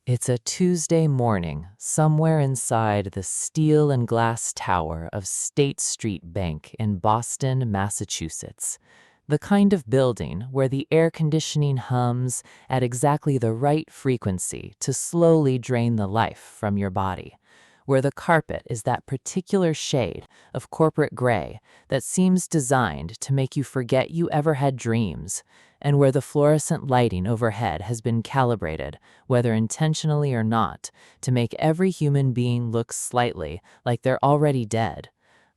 It's a Tuesday morning, somewhere inside the steel and glass tower of State Street Bank in Boston, Massachusetts. The kind of building where the air conditioning hums at exactly the right frequency to slowly drain the life from your body. Where the carpet is that particular shade of corporate gray that seems designed to make you forget you ever had dreams, and where the fluorescent lighting overhead has been calibrated, whether intentionally or not, to make every human being look slightly like they're already dead.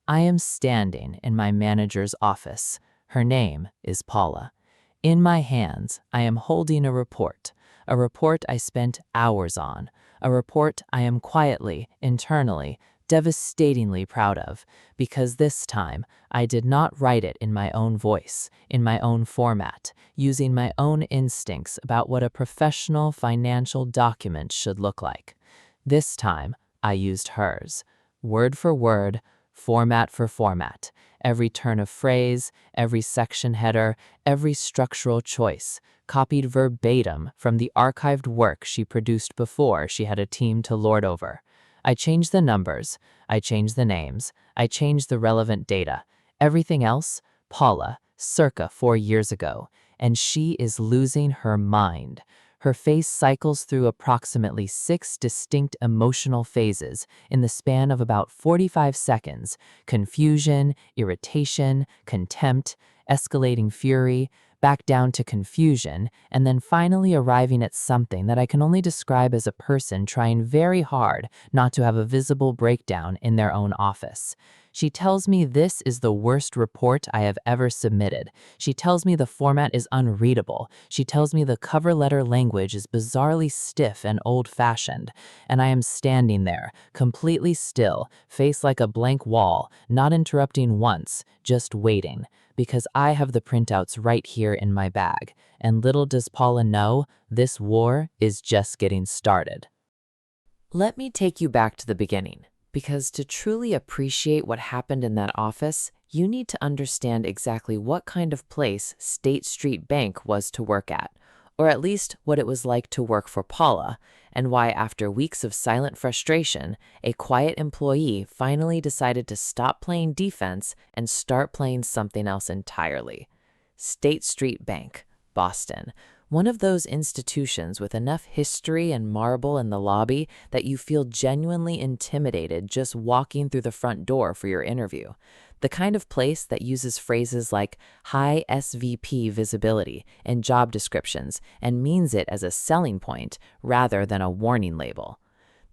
I am standing in my manager's office. Her name is Paula. In my hands, I am holding a report I spent hours on, a report I am quietly, internally, devastatingly proud of, because this time I did not write it in my own voice, in my own format, using my own instincts about what a professional financial document should look like. This time, I used hers, word for word, format for format, every turn of phrase, every section header, every structural choice, copied verbatim from the archived work she produced before she had a team to lord over. I changed the numbers, I changed the names, I changed the relevant data. Everything else, Paula, circa 4 years ago, and she is losing her mind. Her face cycles through approximately 6 distinct emotional phases in the span of about 45 seconds: confusion, irritation, contempt, escalating fury, back down to confusion, and then finally arriving at something that I can only describe as a person trying very hard not to have a visible breakdown in their own office. She tells me this is the worst report I have ever submitted. She tells me the format is unreadable. She tells me the cover letter language is bizarrely stiff and old-fashioned. And I am standing there, completely still, face like a blank wall, not interrupting once, just waiting. Because I have the printouts right here in my bag. And little does Paula know, this war is just getting started. Let me take you back to the beginning. Because to truly appreciate what happened in that office, you need to understand exactly what kind of place State Street Bank was to work at, or at least what it was like to work for Paula, and why after weeks of silent frustration, a quiet employee finally decided to stop playing defense and start playing something else entirely. State Street Bank, Boston. One of those institutions with enough history and marble in the lobby that you feel genuinely intimidated just walking through the front door for your interview. The kind of place that uses phrases like high SVP visibility in job descriptions and means it as a selling point rather than a warning label.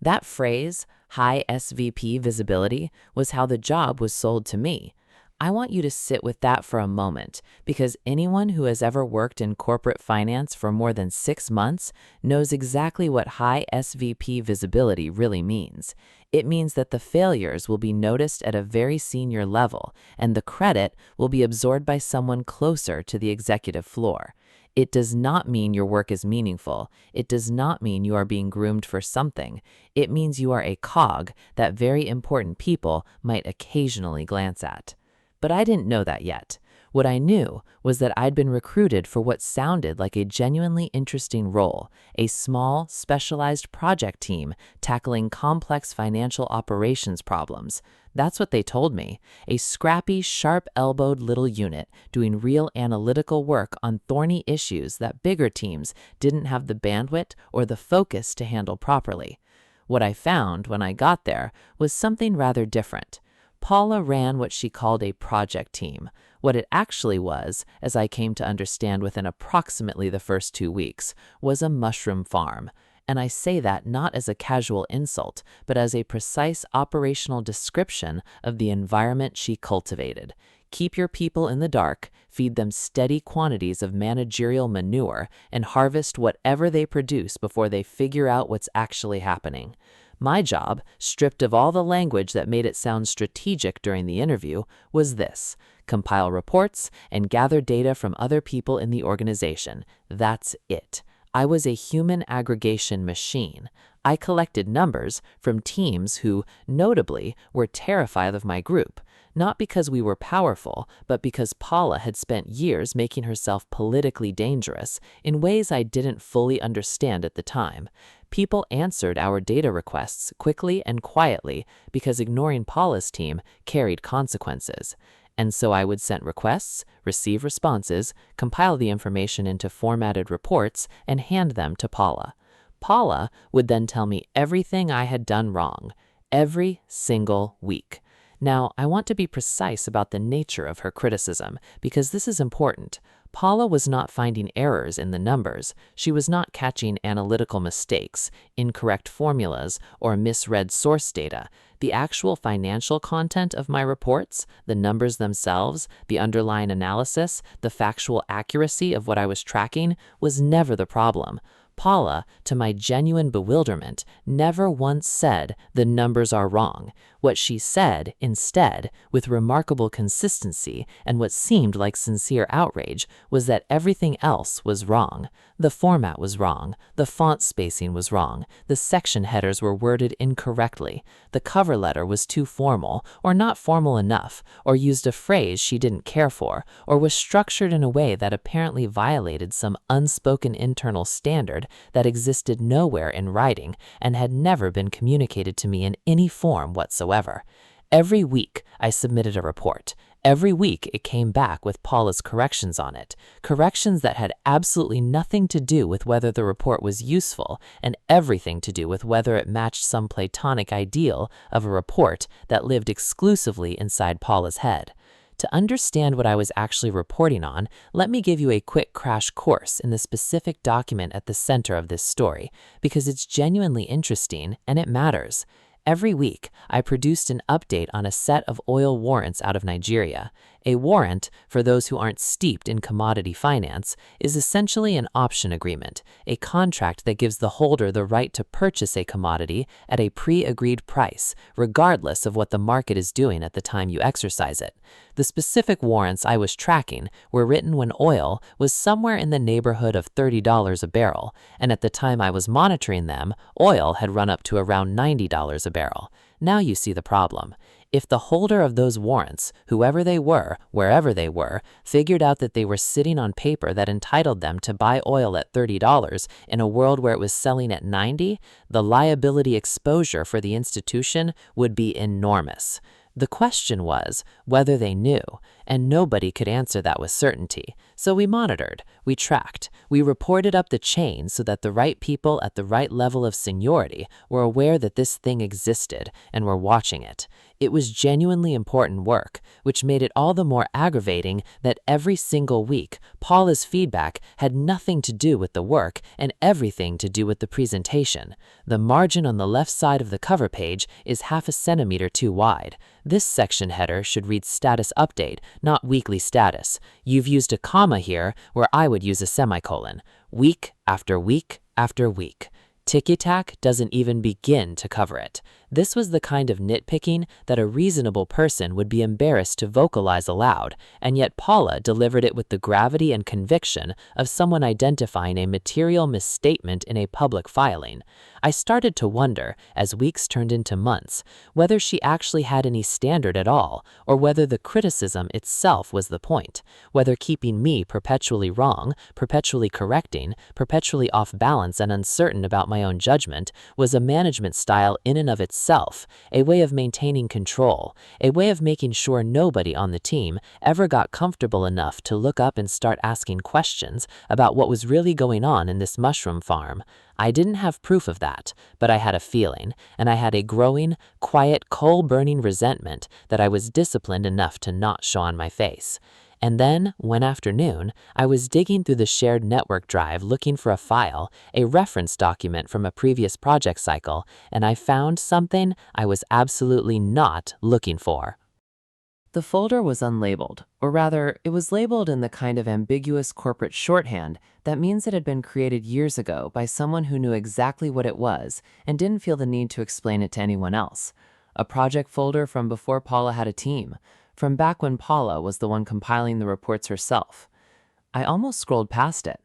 That phrase, high SVP visibility, was how the job was sold to me. I want you to sit with that for a moment, because anyone who has ever worked in corporate finance for more than 6 months knows exactly what high SVP visibility really means. It means that the failures will be noticed at a very senior level, and the credit will be absorbed by someone closer to the executive floor. It does not mean your work is meaningful. It does not mean you are being groomed for something. It means you are a cog that very important people might occasionally glance at. But I didn't know that yet. What I knew was that I'd been recruited for what sounded like a genuinely interesting role, a small, specialized project team tackling complex financial operations problems. That's what they told me, a scrappy, sharp-elbowed little unit doing real analytical work on thorny issues that bigger teams didn't have the bandwidth or the focus to handle properly. What I found when I got there was something rather different. Paula ran what she called a project team. What it actually was, as I came to understand within approximately the first 2 weeks, was a mushroom farm. And I say that not as a casual insult, but as a precise operational description of the environment she cultivated. Keep your people in the dark, feed them steady quantities of managerial manure, and harvest whatever they produce before they figure out what's actually happening. My job, stripped of all the language that made it sound strategic during the interview, was this: compile reports and gather data from other people in the organization. That's it. I was a human aggregation machine. I collected numbers from teams who, notably, were terrified of my group. not because we were powerful, but because Paula had spent years making herself politically dangerous in ways I didn't fully understand at the time. People answered our data requests quickly and quietly because ignoring Paula's team carried consequences. And so I would send requests, receive responses, compile the information into formatted reports, and hand them to Paula. Paula would then tell me everything I had done wrong, every single week. Now, I want to be precise about the nature of her criticism, because this is important. Paula was not finding errors in the numbers. She was not catching analytical mistakes, incorrect formulas, or misread source data. The actual financial content of my reports, the numbers themselves, the underlying analysis, the factual accuracy of what I was tracking, was never the problem. Paula, to my genuine bewilderment, never once said the numbers are wrong. What she said, instead, with remarkable consistency and what seemed like sincere outrage, was that everything else was wrong. The format was wrong, the font spacing was wrong, the section headers were worded incorrectly, the cover letter was too formal, or not formal enough, or used a phrase she didn't care for, or was structured in a way that apparently violated some unspoken internal standard that existed nowhere in writing and had never been communicated to me in any form whatsoever. Every week, I submitted a report. Every week, it came back with Paula's corrections on it, corrections that had absolutely nothing to do with whether the report was useful and everything to do with whether it matched some platonic ideal of a report that lived exclusively inside Paula's head. To understand what I was actually reporting on, let me give you a quick crash course in the specific document at the center of this story, because it's genuinely interesting and it matters. Every week, I produced an update on a set of oil warrants out of Nigeria. A warrant, for those who aren't steeped in commodity finance, is essentially an option agreement, a contract that gives the holder the right to purchase a commodity at a pre-agreed price, regardless of what the market is doing at the time you exercise it. The specific warrants I was tracking were written when oil was somewhere in the neighborhood of $30 a barrel, and at the time I was monitoring them, oil had run up to around $90 a barrel. Now you see the problem. If the holder of those warrants, whoever they were, wherever they were, figured out that they were sitting on paper that entitled them to buy oil at $30 in a world where it was selling at $90, the liability exposure for the institution would be enormous. The question was whether they knew, and nobody could answer that with certainty. So we monitored, we tracked, we reported up the chain so that the right people at the right level of seniority were aware that this thing existed and were watching it. It was genuinely important work, which made it all the more aggravating that every single week, Paula's feedback had nothing to do with the work and everything to do with the presentation. The margin on the left side of the cover page is half a centimeter too wide. This section header should read status update, not weekly status. You've used a comma here where I would use a semicolon. Week after week after week. Ticky-tack doesn't even begin to cover it. This was the kind of nitpicking that a reasonable person would be embarrassed to vocalize aloud, and yet Paula delivered it with the gravity and conviction of someone identifying a material misstatement in a public filing. I started to wonder, as weeks turned into months, whether she actually had any standard at all, or whether the criticism itself was the point, whether keeping me perpetually wrong, perpetually correcting, perpetually off balance and uncertain about my own judgment was a management style in and of itself, a way of maintaining control, a way of making sure nobody on the team ever got comfortable enough to look up and start asking questions about what was really going on in this mushroom farm. I didn't have proof of that, but I had a feeling, and I had a growing, quiet, coal-burning resentment that I was disciplined enough to not show on my face. And then, one afternoon, I was digging through the shared network drive looking for a file, a reference document from a previous project cycle, and I found something I was absolutely not looking for. The folder was unlabeled, or rather, it was labeled in the kind of ambiguous corporate shorthand that means it had been created years ago by someone who knew exactly what it was and didn't feel the need to explain it to anyone else. A project folder from before Paula had a team, from back when Paula was the one compiling the reports herself. I almost scrolled past it.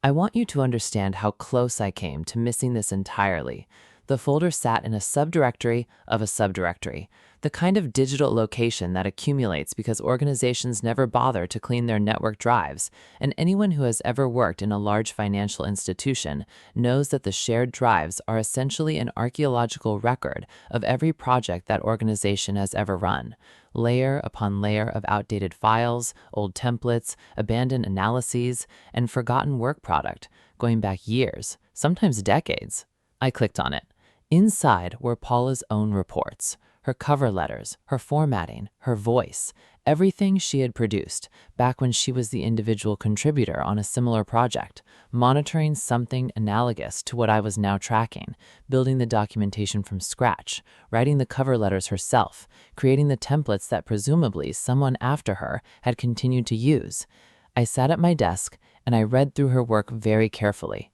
I want you to understand how close I came to missing this entirely. The folder sat in a subdirectory of a subdirectory, the kind of digital location that accumulates because organizations never bother to clean their network drives, and anyone who has ever worked in a large financial institution knows that the shared drives are essentially an archaeological record of every project that organization has ever run. Layer upon layer of outdated files, old templates, abandoned analyses, and forgotten work product, going back years, sometimes decades. I clicked on it. Inside were Paula's own reports, her cover letters, her formatting, her voice, everything she had produced back when she was the individual contributor on a similar project, monitoring something analogous to what I was now tracking, building the documentation from scratch, writing the cover letters herself, creating the templates that presumably someone after her had continued to use. I sat at my desk and I read through her work very carefully.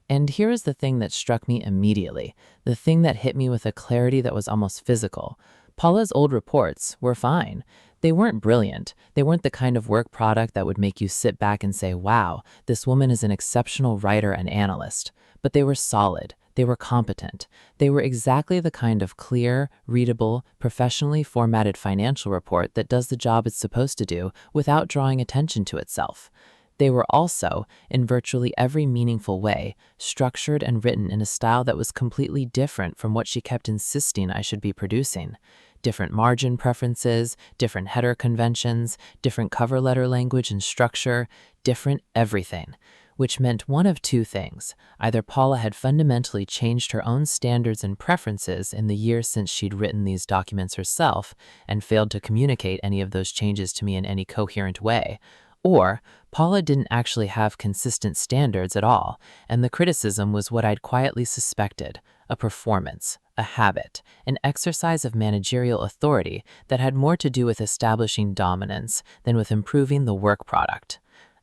And here is the thing that struck me immediately, the thing that hit me with a clarity that was almost physical. Paula's old reports were fine. They weren't brilliant. They weren't the kind of work product that would make you sit back and say, wow, this woman is an exceptional writer and analyst. But they were solid. They were competent. They were exactly the kind of clear, readable, professionally formatted financial report that does the job it's supposed to do without drawing attention to itself. They were also, in virtually every meaningful way, structured and written in a style that was completely different from what she kept insisting I should be producing. Different margin preferences, different header conventions, different cover letter language and structure, different everything. Which meant one of two things. Either Paula had fundamentally changed her own standards and preferences in the years since she'd written these documents herself and failed to communicate any of those changes to me in any coherent way, or Paula didn't actually have consistent standards at all, and the criticism was what I'd quietly suspected, a performance, a habit, an exercise of managerial authority that had more to do with establishing dominance than with improving the work product.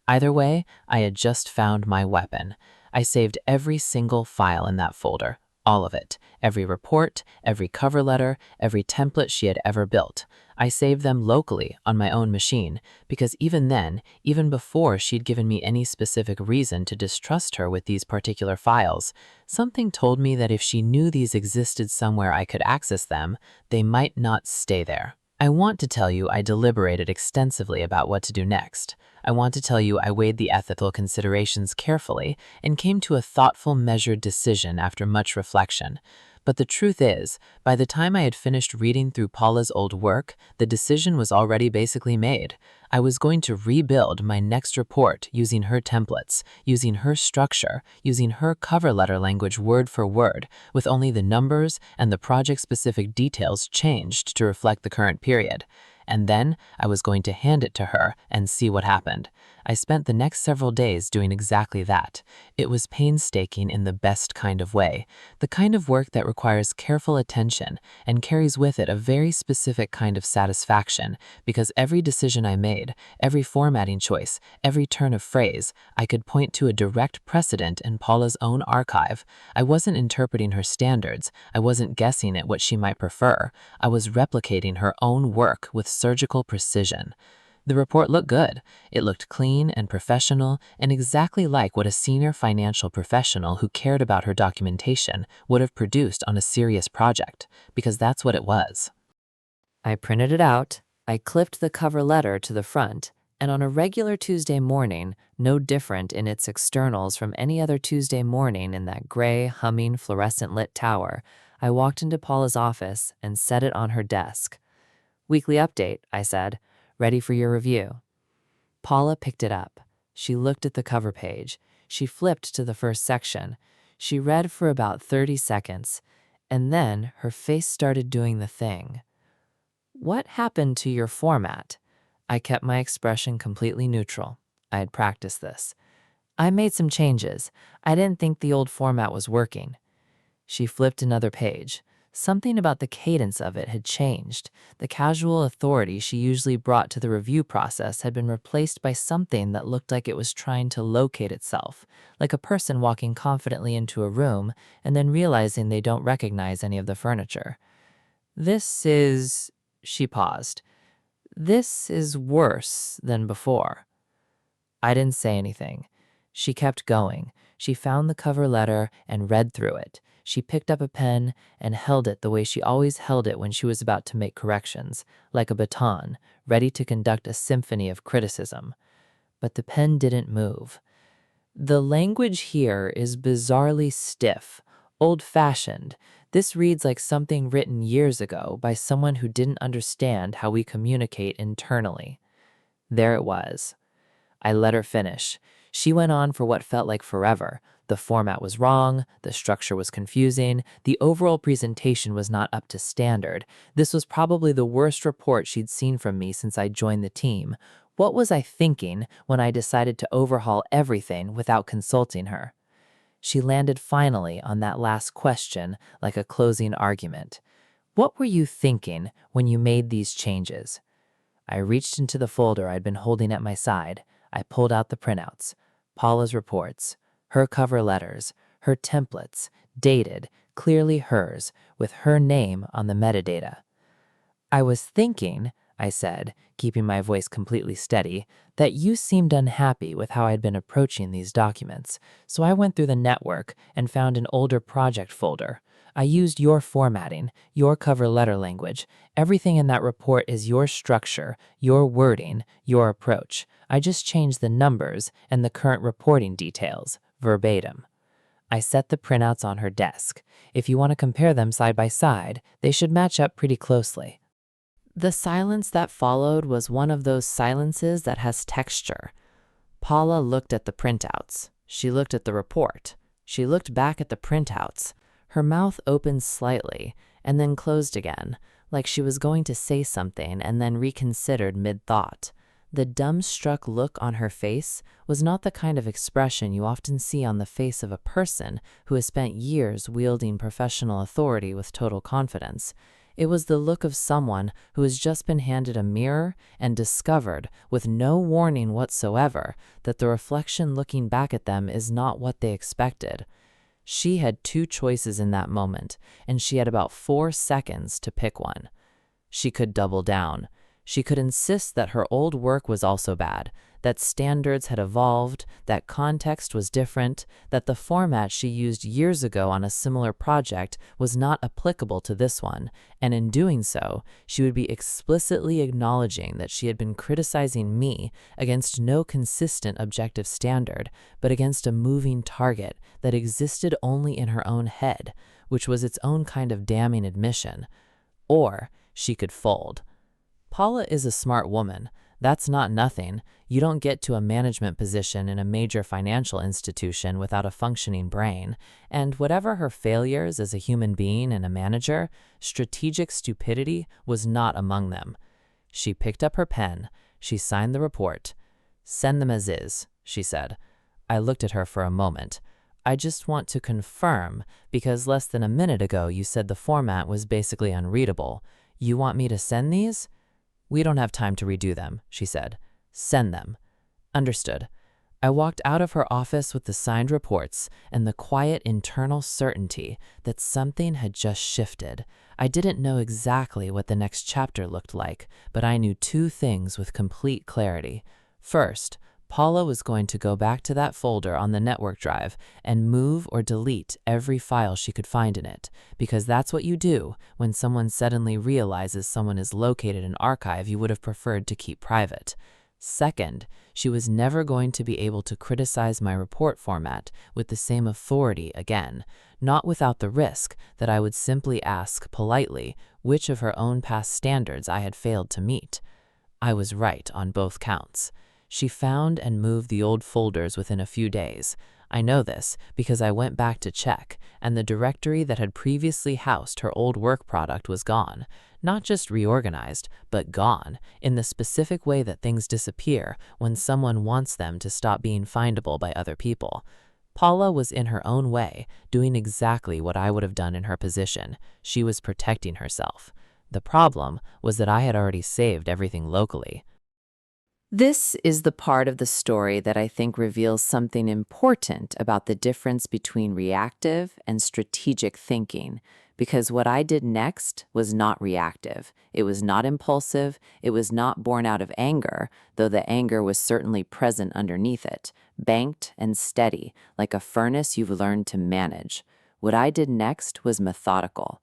Either way, I had just found my weapon. I saved every single file in that folder, all of it, every report, every cover letter, every template she had ever built. I saved them locally on my own machine because even then, even before she'd given me any specific reason to distrust her with these particular files, something told me that if she knew these existed somewhere I could access them, they might not stay there. I want to tell you I deliberated extensively about what to do next. I want to tell you I weighed the ethical considerations carefully and came to a thoughtful, measured decision after much reflection. But the truth is, by the time I had finished reading through Paula's old work, the decision was already basically made. I was going to rebuild my next report using her templates, using her structure, using her cover letter language word for word, with only the numbers and the project-specific details changed to reflect the current period. And then I was going to hand it to her and see what happened. I spent the next several days doing exactly that. It was painstaking in the best kind of way, the kind of work that requires careful attention and carries with it a very specific kind of satisfaction, because every decision I made, every formatting choice, every turn of phrase, I could point to a direct precedent in Paula's own archive. I wasn't interpreting her standards. I wasn't guessing at what she might prefer. I was replicating her own work with surgical precision. The report looked good. It looked clean and professional and exactly like what a senior financial professional who cared about her documentation would have produced on a serious project, because that's what it was. I printed it out, I clipped the cover letter to the front, and on a regular Tuesday morning, no different in its externals from any other Tuesday morning in that gray, humming, fluorescent-lit tower, I walked into Paula's office and set it on her desk. "Weekly update," I said. "Ready for your review." Paula picked it up. She looked at the cover page. She flipped to the first section. She read for about 30 seconds, and then her face started doing the thing. "What happened to your format?" I kept my expression completely neutral. I had practiced this. "I made some changes. I didn't think the old format was working." She flipped another page. Something about the cadence of it had changed. The casual authority she usually brought to the review process had been replaced by something that looked like it was trying to locate itself, like a person walking confidently into a room and then realizing they don't recognize any of the furniture. "This is..." She paused. "This is worse than before." I didn't say anything. She kept going. She found the cover letter and read through it. She picked up a pen and held it the way she always held it when she was about to make corrections, like a baton, ready to conduct a symphony of criticism. But the pen didn't move. The language here is bizarrely stiff, old-fashioned. This reads like something written years ago by someone who didn't understand how we communicate internally. There it was. I let her finish. She went on for what felt like forever. The format was wrong, the structure was confusing, the overall presentation was not up to standard. This was probably the worst report she'd seen from me since I joined the team. What was I thinking when I decided to overhaul everything without consulting her? She landed finally on that last question like a closing argument. What were you thinking when you made these changes? I reached into the folder I'd been holding at my side. I pulled out the printouts, Paula's reports, her cover letters, her templates, dated, clearly hers, with her name on the metadata. I was thinking, I said, keeping my voice completely steady, that you seemed unhappy with how I'd been approaching these documents, so I went through the network and found an older project folder. I used your formatting, your cover letter language. Everything in that report is your structure, your wording, your approach. I just changed the numbers and the current reporting details, verbatim. I set the printouts on her desk. If you want to compare them side by side, they should match up pretty closely. The silence that followed was one of those silences that has texture. Paula looked at the printouts. She looked at the report. She looked back at the printouts. Her mouth opened slightly and then closed again, like she was going to say something and then reconsidered mid-thought. The dumbstruck look on her face was not the kind of expression you often see on the face of a person who has spent years wielding professional authority with total confidence. It was the look of someone who has just been handed a mirror and discovered, with no warning whatsoever, that the reflection looking back at them is not what they expected. She had two choices in that moment, and she had about 4 seconds to pick one. She could double down. She could insist that her old work was also bad, that standards had evolved, that context was different, that the format she used years ago on a similar project was not applicable to this one, and in doing so, she would be explicitly acknowledging that she had been criticizing me against no consistent objective standard, but against a moving target that existed only in her own head, which was its own kind of damning admission. Or she could fold. Paula is a smart woman. That's not nothing. You don't get to a management position in a major financial institution without a functioning brain, and whatever her failures as a human being and a manager, strategic stupidity was not among them. She picked up her pen. She signed the report. "Send them as is," she said. I looked at her for a moment. "I just want to confirm, because less than a minute ago you said the format was basically unreadable. You want me to send these?" "We don't have time to redo them," she said. "Send them." "Understood." I walked out of her office with the signed reports and the quiet internal certainty that something had just shifted. I didn't know exactly what the next chapter looked like, but I knew two things with complete clarity. First, Paula was going to go back to that folder on the network drive and move or delete every file she could find in it, because that's what you do when someone suddenly realizes someone has located an archive you would have preferred to keep private. Second, she was never going to be able to criticize my report format with the same authority again, not without the risk that I would simply ask politely which of her own past standards I had failed to meet. I was right on both counts. She found and moved the old folders within a few days. I know this because I went back to check, and the directory that had previously housed her old work product was gone. Not just reorganized, but gone, in the specific way that things disappear when someone wants them to stop being findable by other people. Paula was in her own way, doing exactly what I would have done in her position. She was protecting herself. The problem was that I had already saved everything locally. This is the part of the story that I think reveals something important about the difference between reactive and strategic thinking. Because what I did next was not reactive. It was not impulsive. It was not born out of anger, though the anger was certainly present underneath it, banked and steady, like a furnace you've learned to manage. What I did next was methodical.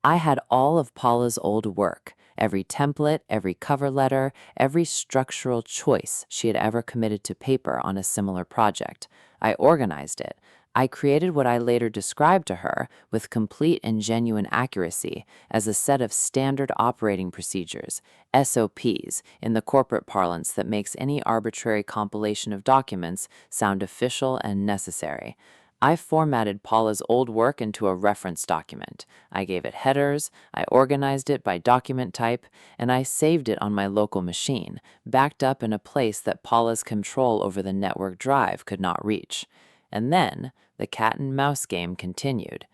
I had all of Paula's old work, every template, every cover letter, every structural choice she had ever committed to paper on a similar project. I organized it. I created what I later described to her with complete and genuine accuracy as a set of standard operating procedures, SOPs, in the corporate parlance that makes any arbitrary compilation of documents sound official and necessary. I formatted Paula's old work into a reference document. I gave it headers, I organized it by document type, and I saved it on my local machine, backed up in a place that Paula's control over the network drive could not reach. And then the cat and mouse game continued.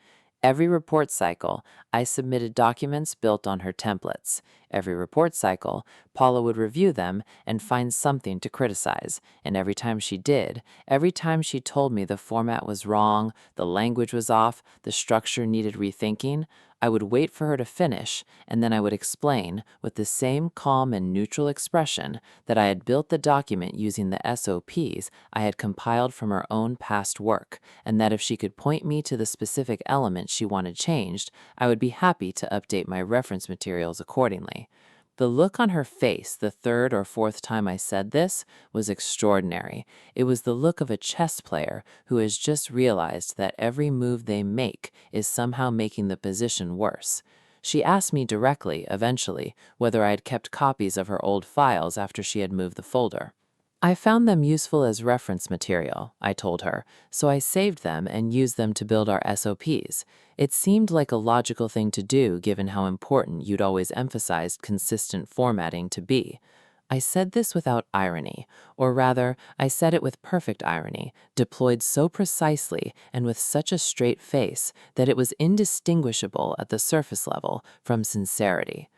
Every report cycle, I submitted documents built on her templates. Every report cycle, Paula would review them and find something to criticize. And every time she did, every time she told me the format was wrong, the language was off, the structure needed rethinking, I would wait for her to finish, and then I would explain, with the same calm and neutral expression, that I had built the document using the SOPs I had compiled from her own past work, and that if she could point me to the specific element she wanted changed, I would be happy to update my reference materials accordingly. The look on her face the third or fourth time I said this was extraordinary. It was the look of a chess player who has just realized that every move they make is somehow making the position worse. She asked me directly, eventually, whether I had kept copies of her old files after she had moved the folder. I found them useful as reference material, I told her, so I saved them and used them to build our SOPs. It seemed like a logical thing to do given how important you'd always emphasized consistent formatting to be. I said this without irony, or rather, I said it with perfect irony, deployed so precisely and with such a straight face that it was indistinguishable at the surface level from sincerity.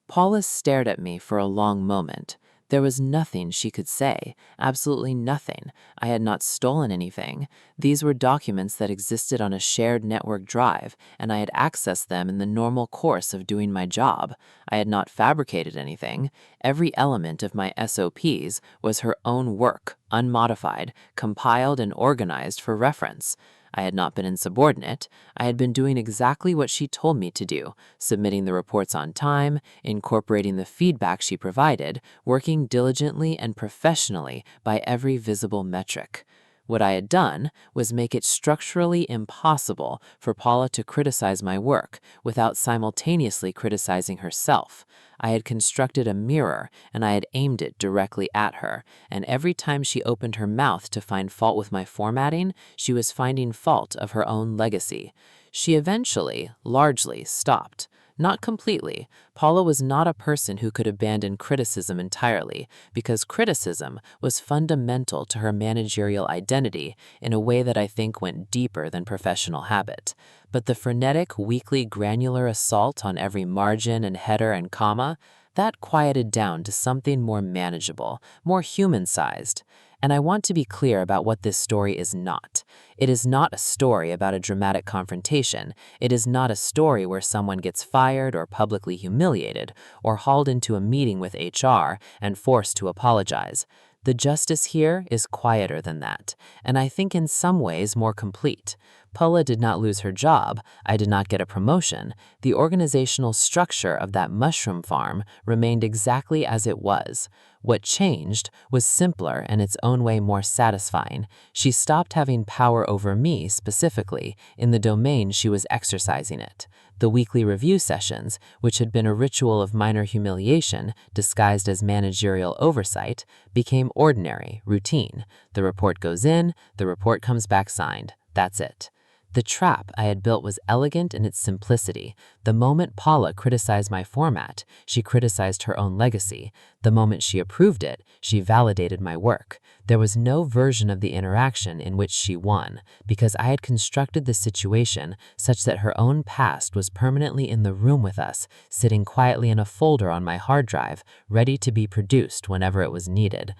Paula stared at me for a long moment. There was nothing she could say, absolutely nothing. I had not stolen anything. These were documents that existed on a shared network drive, and I had accessed them in the normal course of doing my job. I had not fabricated anything. Every element of my SOPs was her own work, unmodified, compiled and organized for reference. I had not been insubordinate. I had been doing exactly what she told me to do, submitting the reports on time, incorporating the feedback she provided, working diligently and professionally by every visible metric. What I had done was make it structurally impossible for Paula to criticize my work without simultaneously criticizing herself. I had constructed a mirror and I had aimed it directly at her, and every time she opened her mouth to find fault with my formatting, she was finding fault of her own legacy. She eventually, largely, stopped. Not completely. Paula was not a person who could abandon criticism entirely, because criticism was fundamental to her managerial identity in a way that I think went deeper than professional habit. But the frenetic, weekly, granular assault on every margin and header and comma, that quieted down to something more manageable, more human-sized. And I want to be clear about what this story is not. It is not a story about a dramatic confrontation. It is not a story where someone gets fired or publicly humiliated or hauled into a meeting with HR and forced to apologize. The justice here is quieter than that, and I think in some ways more complete. Paula did not lose her job. I did not get a promotion. The organizational structure of that mushroom farm remained exactly as it was. What changed was simpler and its own way more satisfying. She stopped having power over me specifically in the domain she was exercising it. The weekly review sessions, which had been a ritual of minor humiliation disguised as managerial oversight, became ordinary, routine. The report goes in, the report comes back signed. That's it. The trap I had built was elegant in its simplicity. The moment Paula criticized my format, she criticized her own legacy. The moment she approved it, she validated my work. There was no version of the interaction in which she won, because I had constructed the situation such that her own past was permanently in the room with us, sitting quietly in a folder on my hard drive, ready to be produced whenever it was needed.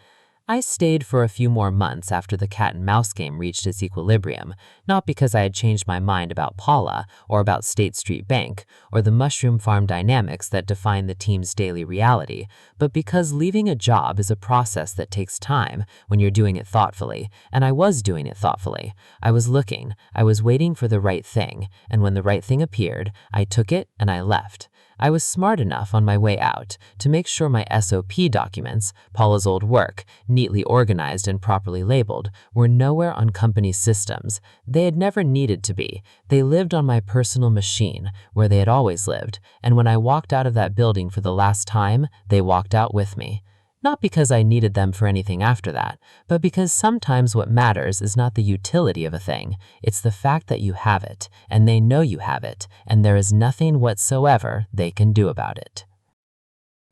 I stayed for a few more months after the cat and mouse game reached its equilibrium, not because I had changed my mind about Paula or about State Street Bank or the mushroom farm dynamics that define the team's daily reality, but because leaving a job is a process that takes time when you're doing it thoughtfully, and I was doing it thoughtfully. I was looking, I was waiting for the right thing, and when the right thing appeared, I took it and I left. I was smart enough on my way out to make sure my SOP documents, Paula's old work, neatly organized and properly labeled, were nowhere on company systems. They had never needed to be. They lived on my personal machine, where they had always lived, and when I walked out of that building for the last time, they walked out with me. Not because I needed them for anything after that, but because sometimes what matters is not the utility of a thing, it's the fact that you have it, and they know you have it, and there is nothing whatsoever they can do about it.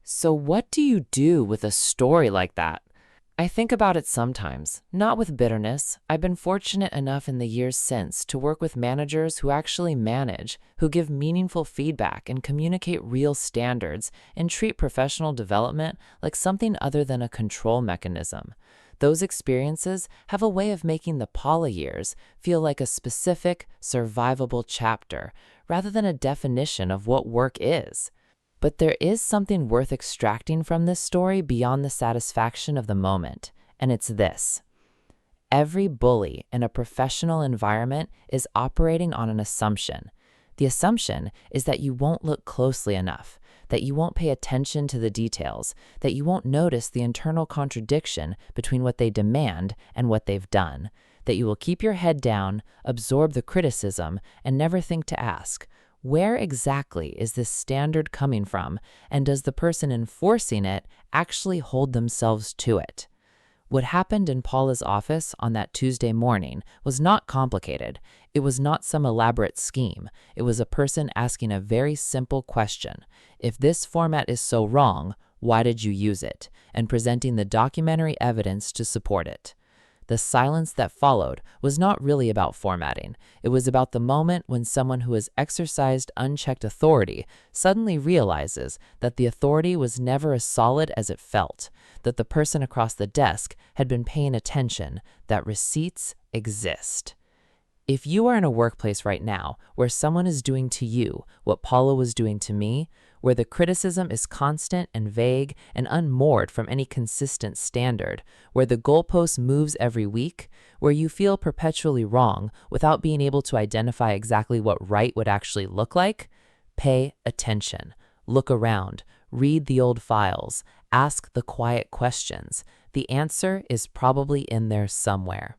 So what do you do with a story like that? I think about it sometimes, not with bitterness. I've been fortunate enough in the years since to work with managers who actually manage, who give meaningful feedback and communicate real standards and treat professional development like something other than a control mechanism. Those experiences have a way of making the Paula years feel like a specific, survivable chapter rather than a definition of what work is. But there is something worth extracting from this story beyond the satisfaction of the moment, and it's this. Every bully in a professional environment is operating on an assumption. The assumption is that you won't look closely enough, that you won't pay attention to the details, that you won't notice the internal contradiction between what they demand and what they've done, that you will keep your head down, absorb the criticism, and never think to ask, where exactly is this standard coming from, and does the person enforcing it actually hold themselves to it? What happened in Paula's office on that Tuesday morning was not complicated. It was not some elaborate scheme. It was a person asking a very simple question. If this format is so wrong, why did you use it? And presenting the documentary evidence to support it. The silence that followed was not really about formatting. It was about the moment when someone who has exercised unchecked authority suddenly realizes that the authority was never as solid as it felt, that the person across the desk had been paying attention, that receipts exist. If you are in a workplace right now where someone is doing to you what Paula was doing to me, where the criticism is constant and vague and unmoored from any consistent standard, where the goalpost moves every week, where you feel perpetually wrong without being able to identify exactly what right would actually look like, pay attention. Look around, read the old files, ask the quiet questions. The answer is probably in there somewhere.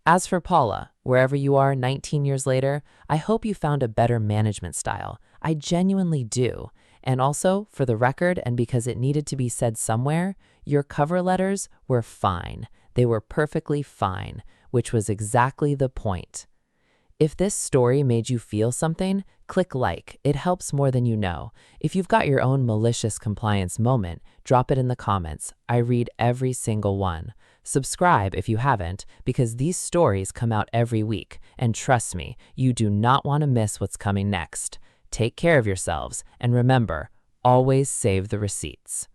As for Paula, wherever you are 19 years later, I hope you found a better management style. I genuinely do. And also, for the record, and because it needed to be said somewhere, your cover letters were fine. They were perfectly fine, which was exactly the point. If this story made you feel something, click like. It helps more than you know. If you've got your own malicious compliance moment, drop it in the comments. I read every single one. Subscribe if you haven't, because these stories come out every week, and trust me, you do not want to miss what's coming next. Take care of yourselves, and remember, always save the receipts.